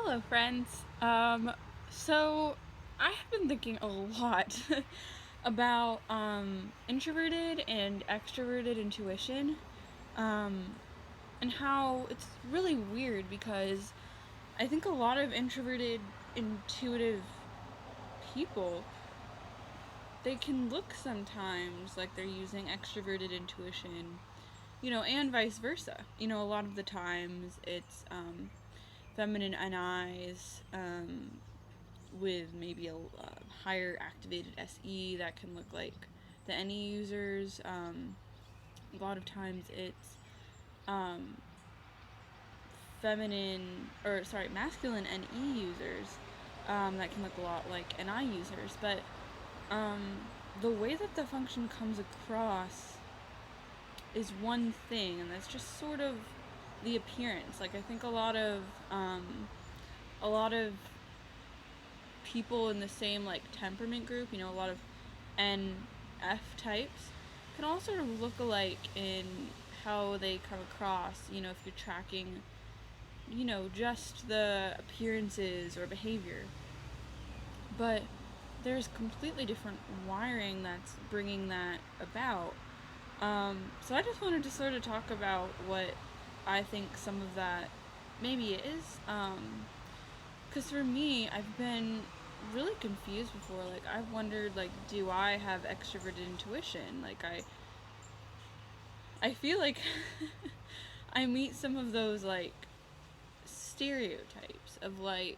Hello, friends. So I have been thinking a lot about introverted and extroverted intuition, um, and how it's really weird because I think a lot of introverted, intuitive people, they can look sometimes like they're using extroverted intuition, and vice versa. A lot of the times it's feminine eyes, with maybe a higher activated SE that can look like the NE users. A lot of times it's um, masculine NE users that can look a lot like NI users. But um, the way that the function comes across is one thing, and that's just sort of the appearance. Like I think a lot of people in the same like temperament group, a lot of NF types can all sort of look alike in how they come across, if you're tracking, just the appearances or behavior. But there's completely different wiring that's bringing that about. So I just wanted to sort of talk about what I think some of that maybe is. Because for me, I've been really confused before. Like, I've wondered, like, do I have extroverted intuition? Like, I feel like I meet some of those, like, stereotypes of, like,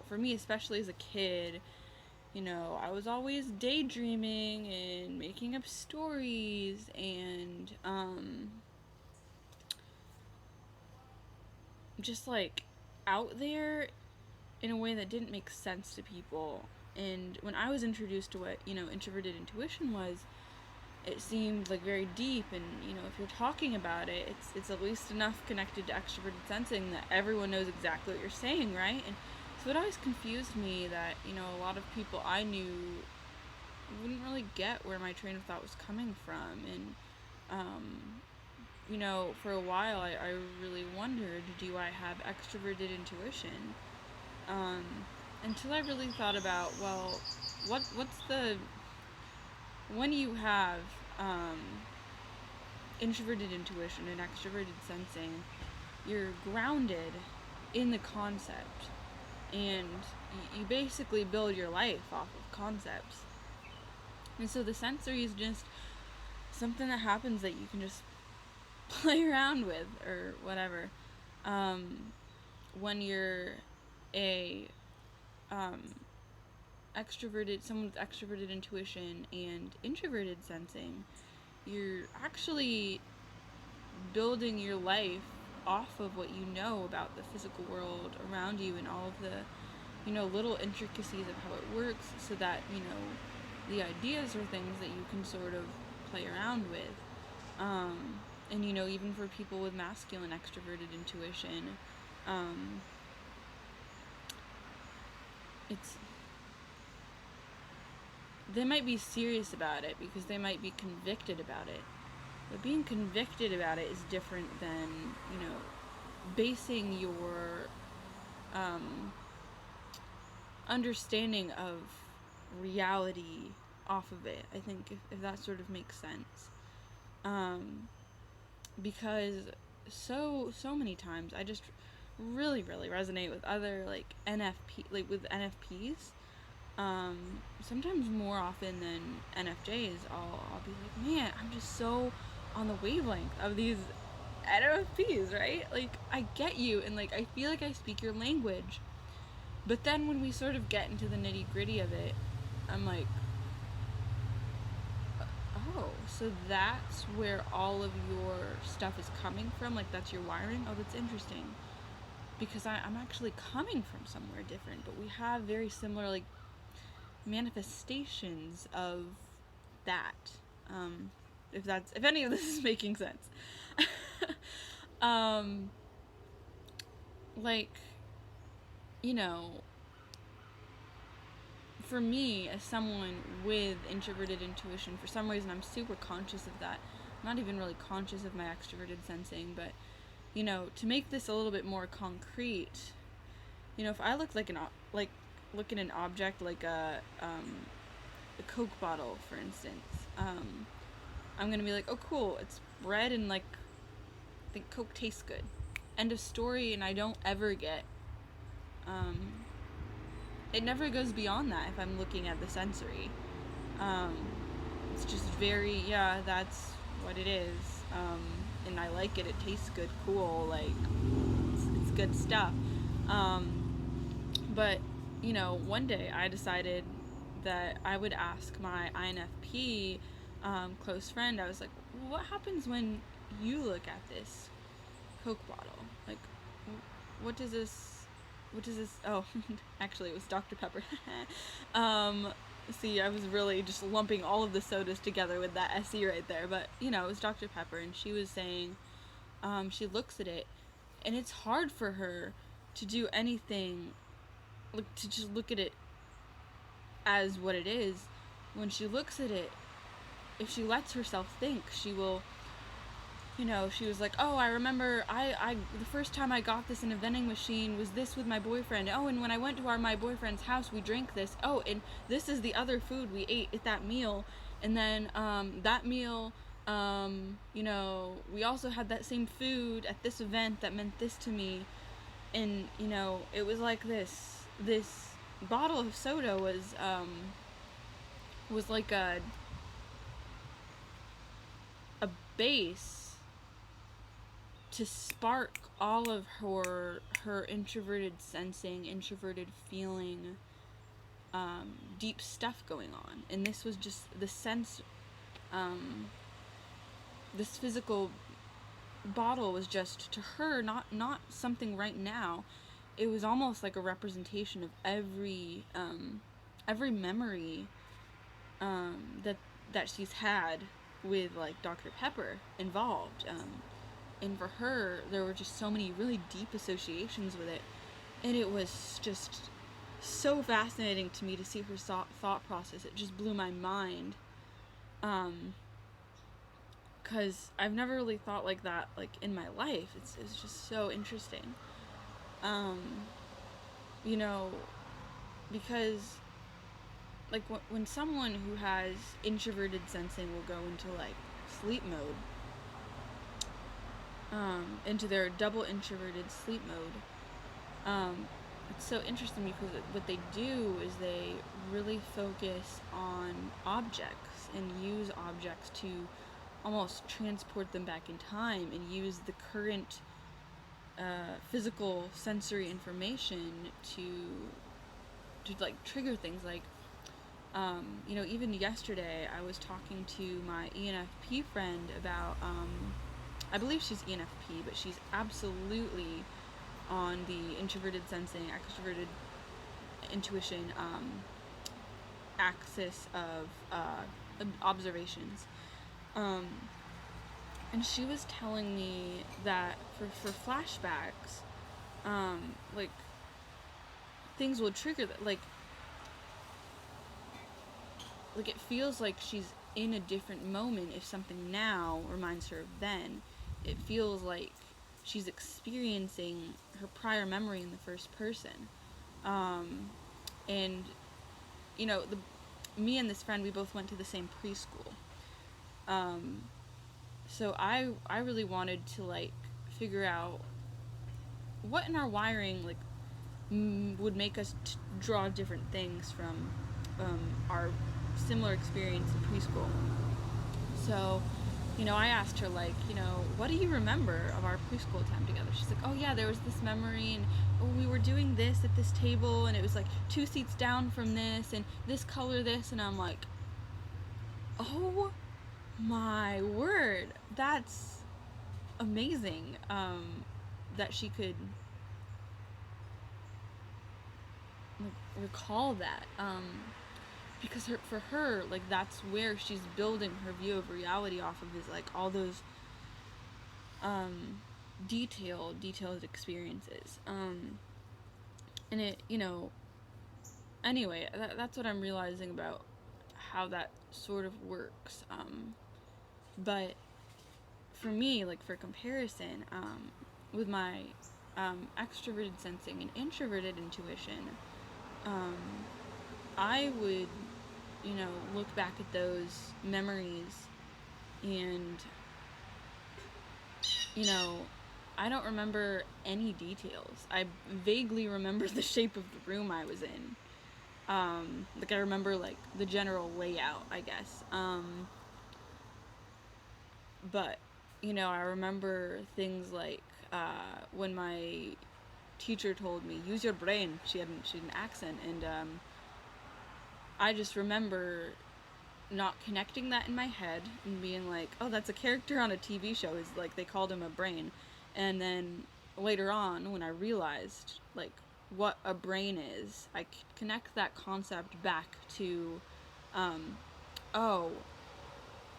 for me, especially as a kid, I was always daydreaming and making up stories and, just, like, out there in a way that didn't make sense to people. And when I was introduced to what, introverted intuition was, it seemed like very deep. And, if you're talking about it, it's at least enough connected to extroverted sensing that everyone knows exactly what you're saying, right? And so it always confused me that, a lot of people I knew wouldn't really get where my train of thought was coming from. And, for a while I really wondered, do I have extroverted intuition? um, until I really thought about, well, what's the when you have um, introverted intuition and extroverted sensing, you're grounded in the concept, and you basically build your life off of concepts. And so the sensory is just something that happens that you can just play around with or whatever. Um, when you're a um, someone with extroverted intuition and introverted sensing, you're actually building your life off of what you know about the physical world around you and all of the, little intricacies of how it works, so that, the ideas are things that you can sort of play around with. And, even for people with masculine extroverted intuition, um, it's they might be serious about it because they might be convicted about it. But being convicted about it is different than, basing your um, understanding of reality off of it. I think if that sort of makes sense. Because so many times I just really resonate with other like NFPs. Sometimes more often than NFJs, I'll be like, man, I'm just so on the wavelength of these NFPs, right? Like, I get you, and like, I feel like I speak your language. But then when we sort of get into the nitty gritty of it, I'm like, oh, so that's where all of your stuff is coming from? Like, that's your wiring? Oh, that's interesting. Because I'm actually coming from somewhere different, but we have very similar, like, manifestations of that. Um, if any of this is making sense. um, like, you know, for me, as someone with introverted intuition, for some reason I'm super conscious of that. I'm not even really conscious of my extroverted sensing, but to make this a little bit more concrete, if I look look at an object like a Coke bottle, for instance, I'm gonna be like, oh, cool, it's red and like, I think Coke tastes good. End of story, and I don't ever get, um, it never goes beyond that if I'm looking at the sensory. Um, it's just very, yeah, that's what it is. And I like it, it tastes good, cool, like, it's good stuff. But, one day I decided that I would ask my INFP close friend, I was like, what happens when you look at this Coke bottle? Like, what does this, oh, actually it was Dr. Pepper. See, I was really just lumping all of the sodas together with that SE right there, but, it was Dr. Pepper, and she was saying, she looks at it, and it's hard for her to do anything, like, to just look at it as what it is. When she looks at it, if she lets herself think, she will, she was like, oh, I remember the first time I got this in a vending machine was this with my boyfriend. Oh, and when I went to my boyfriend's house, we drank this. Oh, and this is the other food we ate at that meal. And then that meal, we also had that same food at this event that meant this to me. And, it was like this bottle of soda was like a base to spark all of her introverted sensing, introverted feeling, deep stuff going on. And this was just the sense, this physical bottle was just, to her, not something right now. It was almost like a representation of every memory that she's had with, like, Dr. Pepper involved. And for her, there were just so many really deep associations with it. And it was just so fascinating to me to see her thought process. It just blew my mind. Because I've never really thought like that, like, in my life. It's just so interesting. Because, like, when someone who has introverted sensing will go into, like, sleep mode, into their double introverted sleep mode, it's so interesting because what they do is they really focus on objects and use objects to almost transport them back in time and use the current physical sensory information to like trigger things. Like, even yesterday I was talking to my ENFP friend about, I believe she's ENFP, but she's absolutely on the introverted sensing, extroverted intuition axis of observations. And she was telling me that for flashbacks, like, things will trigger that, like it feels like she's in a different moment. If something now reminds her of then, it feels like she's experiencing her prior memory in the first person. And me and this friend, we both went to the same preschool. So I really wanted to, like, figure out what in our wiring, like, would make us draw different things from our similar experience in preschool. So, I asked her, like, what do you remember of our preschool time together? She's like, oh yeah, there was this memory, and we were doing this at this table, and it was like 2 seats down from this, and this color this, and I'm like, oh my word, that's amazing, that she could, like, recall that, because for her, like, that's where she's building her view of reality off of, is, like, all those detailed experiences, and it, anyway, that's what I'm realizing about how that sort of works. But for me, like, for comparison, with my extroverted sensing and introverted intuition, um, I would, look back at those memories and, you know, I don't remember any details. I vaguely remember the shape of the room I was in. Like I remember like the general layout, I guess. But I remember things like when my teacher told me use your brain. She had an accent, and I just remember not connecting that in my head and being like, oh, that's a character on a TV show. Is like they called him a brain, and then later on when I realized like what a brain is, I connect that concept back to, oh,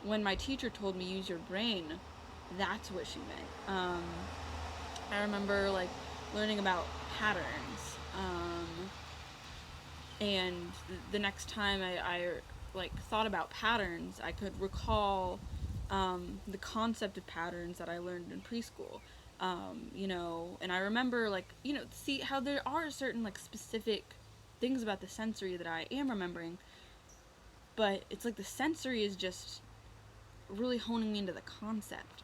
when my teacher told me use your brain, that's what she meant. I remember like learning about patterns, and the next time I like thought about patterns, I could recall the concept of patterns that I learned in preschool. And I remember like see how there are certain like specific things about the sensory that I am remembering, but it's like the sensory is just really honing me into the concept.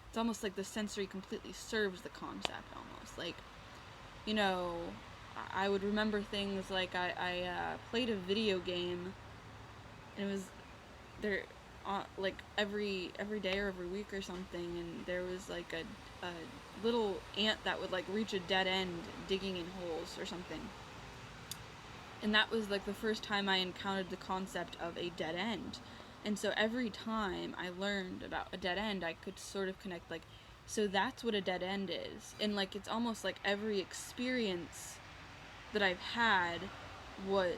It's almost like the sensory completely serves the concept, almost like, you know, I would remember things like I played a video game, and it was there, like every day or every week or something, and there was like a little ant that would like reach a dead end digging in holes or something. And that was like the first time I encountered the concept of a dead end. And so every time I learned about a dead end, I could sort of connect like, so that's what a dead end is. And like it's almost like every experience that I've had, what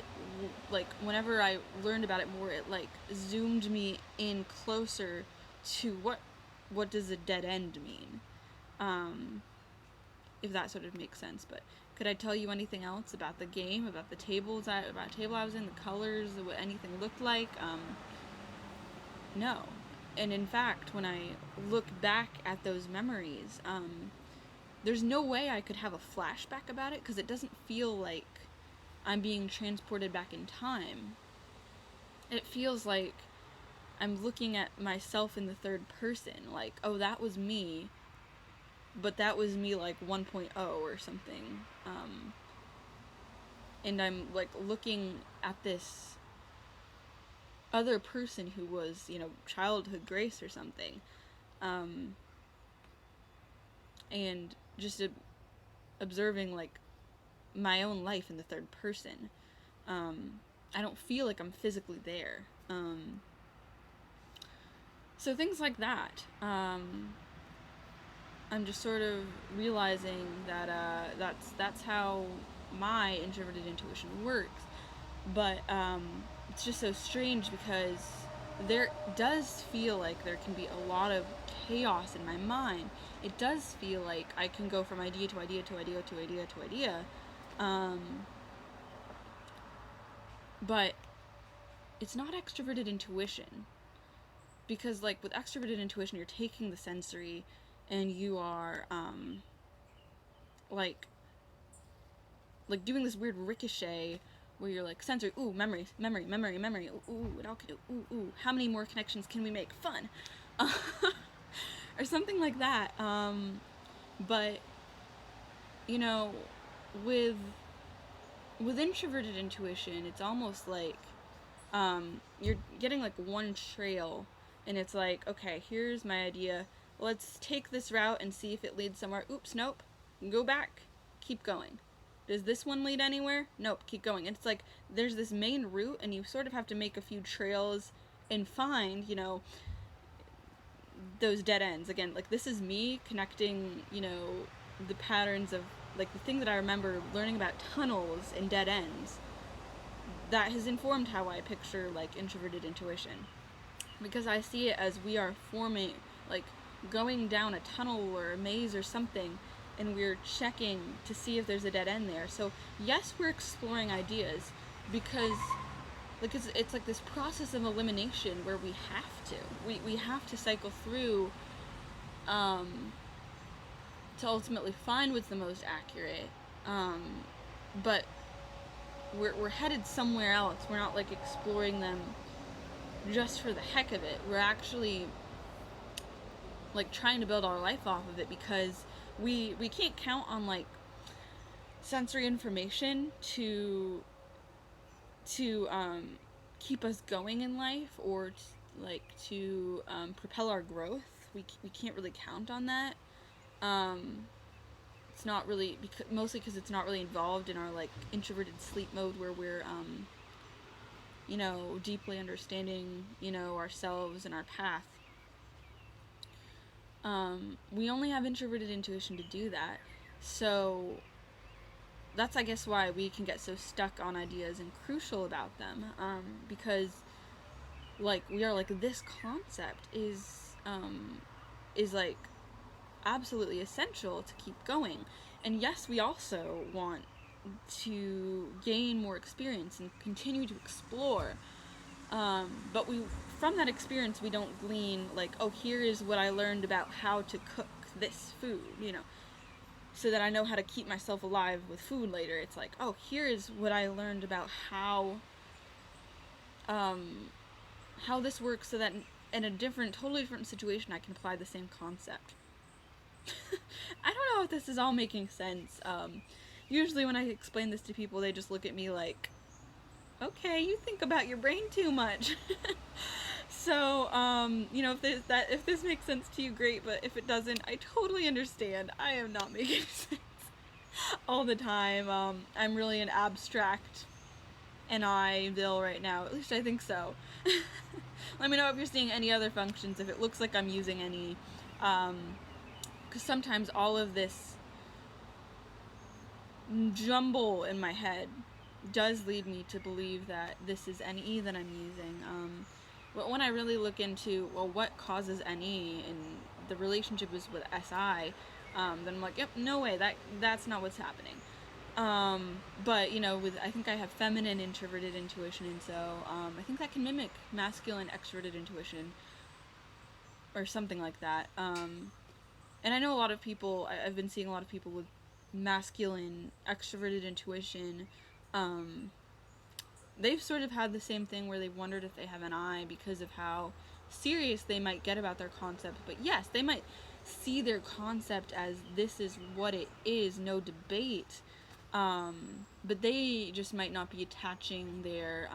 like whenever I learned about it more, it like zoomed me in closer to what does a dead end mean. If that sort of makes sense. But could I tell you anything else about the game, about the tables, about the table I was in, the colors, what anything looked like? No. And in fact, when I look back at those memories, there's no way I could have a flashback about it, because it doesn't feel like I'm being transported back in time. It feels like I'm looking at myself in the third person, like, oh, that was me, but that was me like 1.0 or something. And I'm like looking at this other person who was, childhood Grace or something. And just observing like my own life in the third person. I don't feel like I'm physically there. So things like that. I'm just sort of realizing that that's how my introverted intuition works. But it's just so strange, because there does feel like there can be a lot of chaos in my mind. It does feel like I can go from idea to idea to idea to idea to idea. But it's not extroverted intuition. Because like with extroverted intuition, you're taking the sensory and you are like doing this weird ricochet where you're like sensory, ooh, memory, ooh, it all can, ooh, how many more connections can we make? Fun. Or something like that. But with introverted intuition, it's almost like you're getting like one trail, and it's like, okay, here's my idea, let's take this route and see if it leads somewhere. Oops, nope, go back, keep going. Does this one lead anywhere? Nope, keep going. And it's like there's this main route, and you sort of have to make a few trails and find, those dead ends. Again, like this is me connecting, the patterns of like the thing that I remember learning about tunnels and dead ends. That has informed how I picture like introverted intuition, because I see it as we are forming, like going down a tunnel or a maze or something, and we're checking to see if there's a dead end there. So yes, we're exploring ideas, because like it's like this process of elimination where we have to cycle through to ultimately find what's the most accurate. But we're headed somewhere else. We're not like exploring them just for the heck of it. We're actually like trying to build our life off of it, because we can't count on like sensory information to keep us going in life, or to propel our growth. We can't really count on that. It's not really, mostly because it's not really involved in our like introverted sleep mode, where we're deeply understanding ourselves and our path. We only have introverted intuition to do that. So that's, I guess, why we can get so stuck on ideas and crucial about them, because like we are like, this concept is like absolutely essential to keep going. And yes, we also want to gain more experience and continue to explore, but from that experience we don't glean like, oh, here is what I learned about how to cook this food, so that I know how to keep myself alive with food later. It's like, oh, here is what I learned about how this works, so that in a totally different situation I can apply the same concept. I don't know if this is all making sense. Usually when I explain this to people, they just look at me like, okay, you think about your brain too much. So, if this makes sense to you, great, but if it doesn't, I totally understand. I am not making sense all the time. I'm really an abstract NI-ville right now. At least I think so. Let me know if you're seeing any other functions, if it looks like I'm using any, because sometimes all of this jumble in my head does lead me to believe that this is NE that I'm using. But when I really look into, well, what causes NE and the relationship is with SI, then I'm like, yep, no way, that's not what's happening. But I think I have feminine introverted intuition, and so I think that can mimic masculine extroverted intuition or something like that. And I know a lot of people, I've been seeing a lot of people with masculine extroverted intuition. They've sort of had the same thing, where they've wondered if they have an eye because of how serious they might get about their concept. But yes, they might see their concept as this is what it is, no debate. But they just might not be attaching their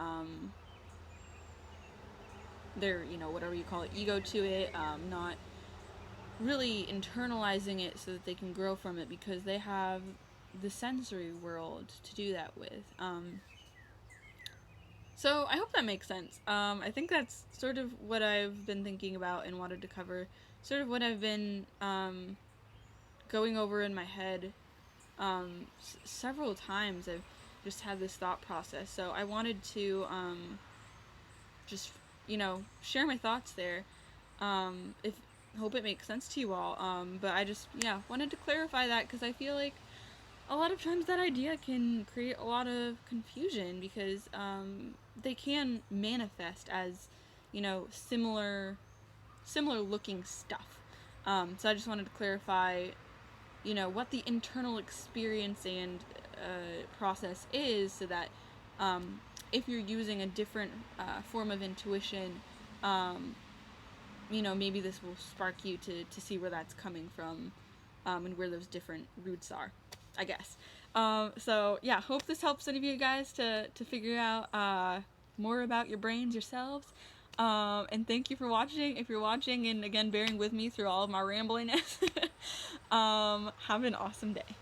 whatever you call it, ego to it, not really internalizing it so that they can grow from it, because they have the sensory world to do that with. So I hope that makes sense. I think that's sort of what I've been thinking about and wanted to cover, sort of what I've been going over in my head several times. I've just had this thought process, so I wanted to just share my thoughts there. Hope it makes sense to you all. But I just wanted to clarify that, because I feel like a lot of times that idea can create a lot of confusion, because they can manifest as similar looking stuff. So I just wanted to clarify what the internal experience and process is, so that if you're using a different form of intuition, maybe this will spark you to see where that's coming from, and where those different roots are, I guess. So yeah, hope this helps any of you guys to figure out more about your brains yourselves. And thank you for watching. If you're watching and again bearing with me through all of my rambliness, have an awesome day.